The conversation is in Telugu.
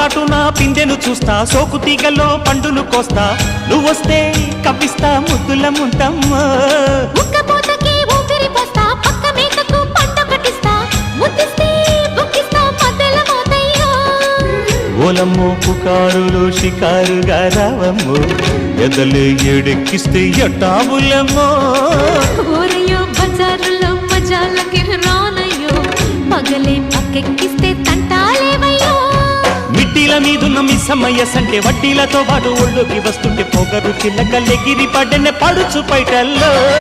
చాటున పిందెను చూస్తా, సోకు తీగల్లో పండును కోస్తా, నువ్వొస్తే కప్పిస్తా ముద్దుల ముంటమ్మో. ఉక్కపోతకి ఊపిరి పోస్తా, పక్క మేతకు పంట కట్టిస్తా, ముద్దిస్తే బుక్కిస్తా మద్దెల మోతయ్యో. ఓలమ్మో పుకారులు షికారుగా రావమ్మో, ఎదలు ఎడెక్కిస్తే ఎట్టాబులమ్మో. ఊరయ్యో బజారులో మజాలకి రానయ్యో, పగలే పక్కెక్కిస్తే తంటాలేవయ్యో. మిట్టిల మీదున్న మిస్సమ్మయ్య సంటే వడ్డీలతో పాటు ఒళ్ళోకి వస్తుంటే పొగరు చిల్లకల్లెగిరి పడ్డనే పడుచు పైటల్లో.